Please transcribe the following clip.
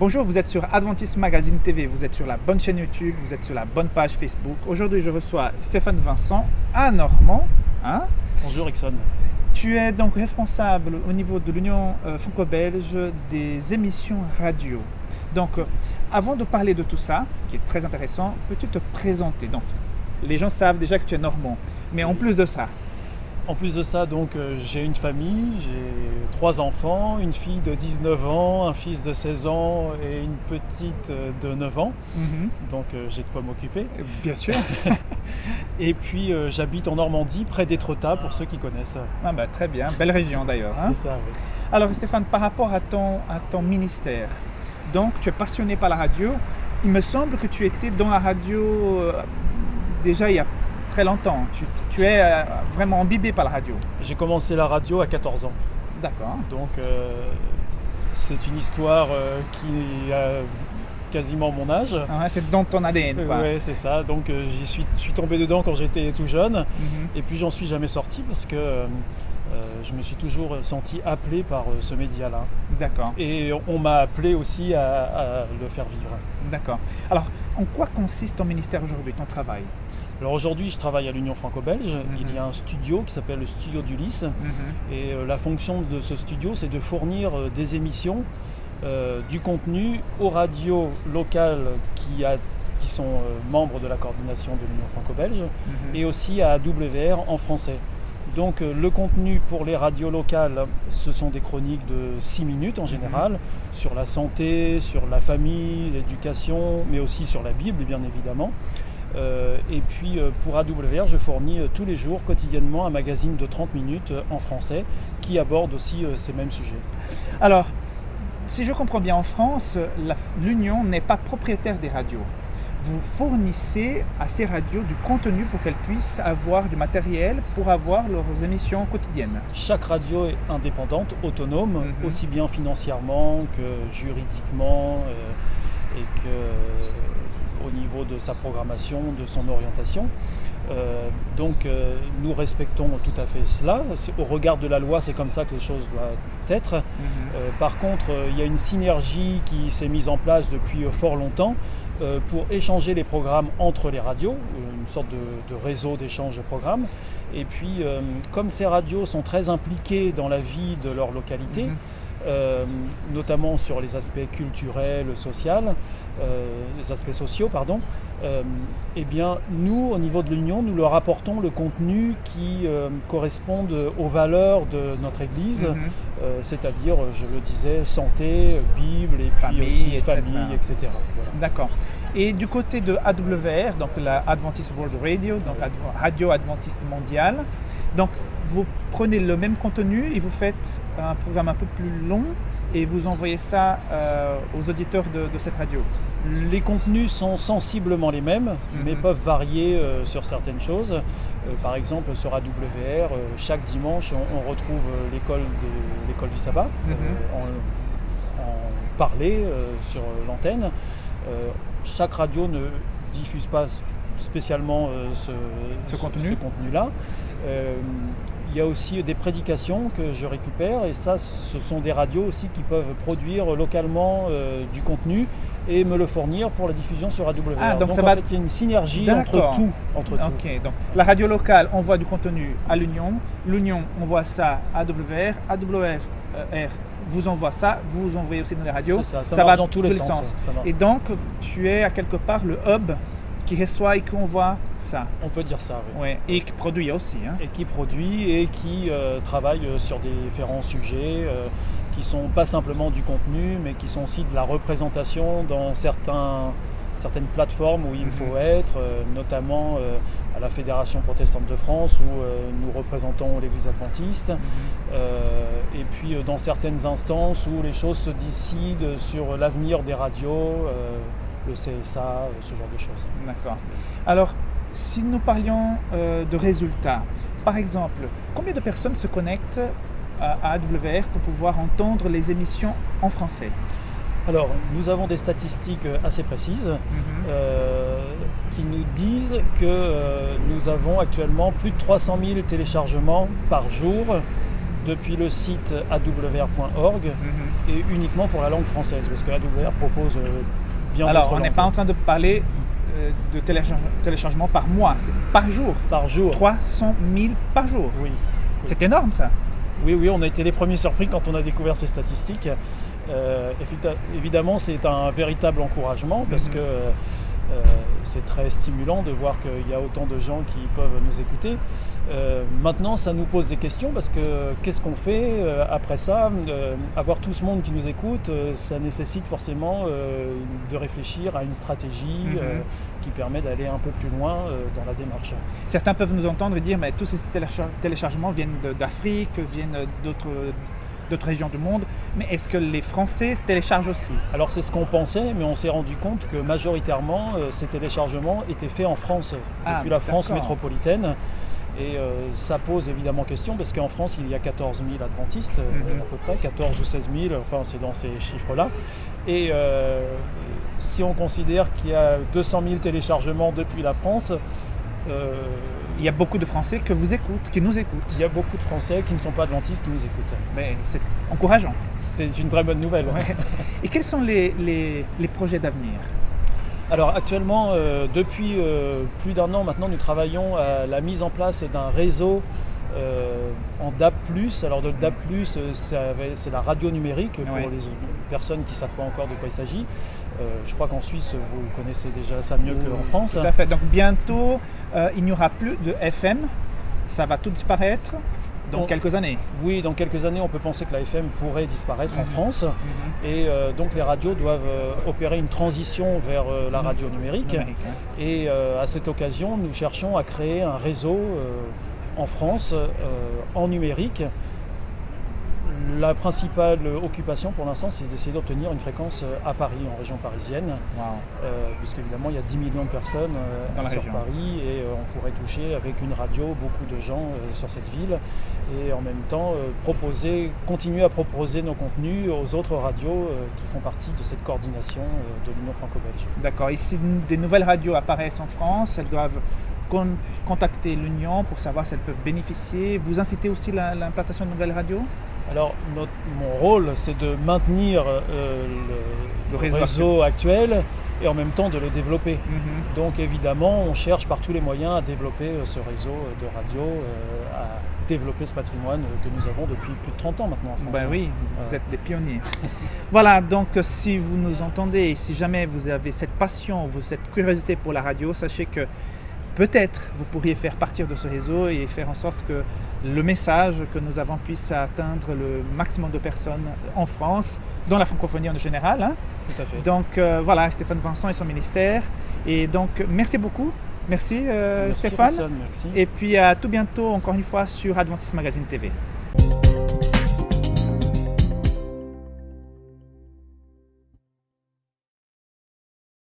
Bonjour, vous êtes sur Adventist Magazine TV, vous êtes sur la bonne chaîne YouTube, vous êtes sur la bonne page Facebook. Aujourd'hui, je reçois Stéphane Vincent à Normand. Bonjour Ixon. Tu es donc responsable au niveau de l'Union franco-belge des émissions radio. Donc, avant de parler de tout ça, qui est très intéressant, peux-tu te présenter? Donc, les gens savent déjà que tu es normand, mais en plus de ça. En plus de ça, donc, j'ai une famille, j'ai 3 enfants, une fille de 19 ans, un fils de 16 ans et une petite de 9 ans. Donc j'ai de quoi m'occuper. Bien sûr. Et puis j'habite en Normandie, près d'Étretat, pour ceux qui connaissent. Très bien, belle région d'ailleurs. C'est ça, oui. Alors Stéphane, par rapport à ton ministère, donc tu es passionné par la radio. Il me semble que tu étais dans la radio déjà il y a très longtemps. Tu es vraiment imbibé par la radio. J'ai commencé la radio à 14 ans. D'accord. Donc c'est une histoire qui a quasiment mon âge. C'est dans ton ADN. Oui, c'est ça. Donc je suis tombé dedans quand j'étais tout jeune. Et puis j'en suis jamais sorti parce que je me suis toujours senti appelé par ce média-là. D'accord. Et on m'a appelé aussi à le faire vivre. D'accord. Alors, en quoi consiste ton ministère aujourd'hui, ton travail? Alors aujourd'hui, je travaille à l'Union franco-belge. Il y a un studio qui s'appelle le Studio d'Ulysse. Et la fonction de ce studio, c'est de fournir des émissions, du contenu aux radios locales qui sont membres de la coordination de l'Union franco-belge et aussi à AWR en français. Donc le contenu pour les radios locales, ce sont des chroniques de 6 minutes en général, sur la santé, sur la famille, l'éducation, mais aussi sur la Bible bien évidemment. Et puis pour AWR, je fournis tous les jours, quotidiennement, un magazine de 30 minutes en français qui aborde aussi ces mêmes sujets. Alors, si je comprends bien, en France, l'Union n'est pas propriétaire des radios. Vous fournissez à ces radios du contenu pour qu'elles puissent avoir du matériel pour avoir leurs émissions quotidiennes. Chaque radio est indépendante, autonome, aussi bien financièrement que juridiquement et que au niveau de sa programmation, de son orientation. Donc nous respectons tout à fait cela. Au regard de la loi, c'est comme ça que les choses doivent être. Par contre, il y a une synergie qui s'est mise en place depuis fort longtemps pour échanger les programmes entre les radios, une sorte de réseau d'échange de programmes. Et puis, comme ces radios sont très impliquées dans la vie de leur localité, notamment sur les aspects culturels, les aspects sociaux, eh bien, nous, au niveau de l'Union, nous leur apportons le contenu qui correspond aux valeurs de notre Église, c'est-à-dire, je le disais, santé, Bible, et puis aussi famille, etc. Voilà. D'accord. Et du côté de AWR, donc la Adventist World Radio, donc Radio Adventiste Mondiale, donc vous prenez le même contenu et vous faites un programme un peu plus long et vous envoyez ça aux auditeurs de cette radio. Les contenus sont sensiblement les mêmes, mais peuvent varier sur certaines choses. Par exemple, sur AWR, chaque dimanche, on retrouve l'école du sabbat en parler sur l'antenne. Chaque radio ne diffuse pas spécialement ce contenu-là. Il y a aussi des prédications que je récupère et ça, ce sont des radios aussi qui peuvent produire localement du contenu et me le fournir pour la diffusion sur AWR. Donc en fait, il y a une synergie entre tout. Ok, donc la radio locale envoie du contenu à l'Union, l'Union envoie ça à AWR, AWR vous envoie ça, vous envoyez aussi dans les radios. Ça va dans tous les sens. Et donc, tu es à quelque part le hub qui reçoit et qui envoie ça. On peut dire ça, oui. Ouais. Et qui produit aussi. Et qui produit et qui travaille sur différents sujets qui ne sont pas simplement du contenu, mais qui sont aussi de la représentation dans certaines plateformes où il faut être, notamment à la Fédération protestante de France où nous représentons l'Église adventiste, et puis dans certaines instances où les choses se décident sur l'avenir des radios, le CSA, ce genre de choses. D'accord. Alors, si nous parlions de résultats, par exemple, combien de personnes se connectent à AWR pour pouvoir entendre les émissions en français? Alors, nous avons des statistiques assez précises qui nous disent que nous avons actuellement plus de 300 000 téléchargements par jour depuis le site awr.org et uniquement pour la langue française, parce que AWR propose bien d'autres Alors, on langues. n'est pas en train de parler de téléchargement par mois, c'est par jour. Par jour. 300 000 par jour. Oui. C'est énorme ça. Oui, on a été les premiers surpris quand on a découvert ces statistiques. Évidemment, c'est un véritable encouragement parce que c'est très stimulant de voir qu'il y a autant de gens qui peuvent nous écouter. Maintenant, ça nous pose des questions parce que qu'est-ce qu'on fait après ça? Avoir tout ce monde qui nous écoute, ça nécessite forcément de réfléchir à une stratégie qui permet d'aller un peu plus loin dans la démarche. Certains peuvent nous entendre et dire mais tous ces téléchargements viennent d'Afrique, viennent d'autres régions du monde, mais est-ce que les Français téléchargent aussi? Alors c'est ce qu'on pensait, mais on s'est rendu compte que majoritairement ces téléchargements étaient faits en France, depuis la France métropolitaine. Et ça pose évidemment question, parce qu'en France il y a 14 000 adventistes, à peu près, 14 ou 16 000, enfin c'est dans ces chiffres-là. Et si on considère qu'il y a 200 000 téléchargements depuis la France, il y a beaucoup de Français qui nous écoutent. Il y a beaucoup de Français qui ne sont pas adventistes qui nous écoutent. Mais c'est encourageant. C'est une très bonne nouvelle. Ouais. Et quels sont les projets d'avenir? Alors actuellement, depuis plus d'un an maintenant, nous travaillons à la mise en place d'un réseau en DAB+. Alors le DAB+, c'est la radio numérique pour les personnes qui ne savent pas encore de quoi il s'agit. Je crois qu'en Suisse, vous connaissez déjà ça mieux qu'en France. Tout à fait. Donc bientôt, il n'y aura plus de FM. Ça va tout disparaître dans quelques années. Oui, dans quelques années, on peut penser que la FM pourrait disparaître en France. Et donc les radios doivent opérer une transition vers la radio numérique. Et à cette occasion, nous cherchons à créer un réseau en France en numérique. La principale occupation pour l'instant, c'est d'essayer d'obtenir une fréquence à Paris, en région parisienne, puisqu'évidemment il y a 10 millions de personnes sur Paris et on pourrait toucher avec une radio beaucoup de gens sur cette ville et en même temps continuer à proposer nos contenus aux autres radios qui font partie de cette coordination de l'Union franco-belge. D'accord, et si des nouvelles radios apparaissent en France, elles doivent contacter l'Union pour savoir si elles peuvent bénéficier. Vous incitez aussi l'implantation de nouvelles radios? Alors, mon rôle, c'est de maintenir le réseau actuel et en même temps de le développer. Donc évidemment, on cherche par tous les moyens à développer ce réseau de radio, à développer ce patrimoine que nous avons depuis plus de 30 ans maintenant en France. Ben oui, vous êtes des pionniers. Voilà, donc si vous nous entendez et si jamais vous avez cette passion, cette curiosité pour la radio, sachez que peut-être vous pourriez faire partir de ce réseau et faire en sorte que le message que nous avons puisse atteindre le maximum de personnes en France, dans la francophonie en général. Hein. Tout à fait. Donc voilà, Stéphane Vincent et son ministère. Et donc merci beaucoup. Merci Stéphane. Merci. Et puis à tout bientôt encore une fois sur Adventist Magazine TV.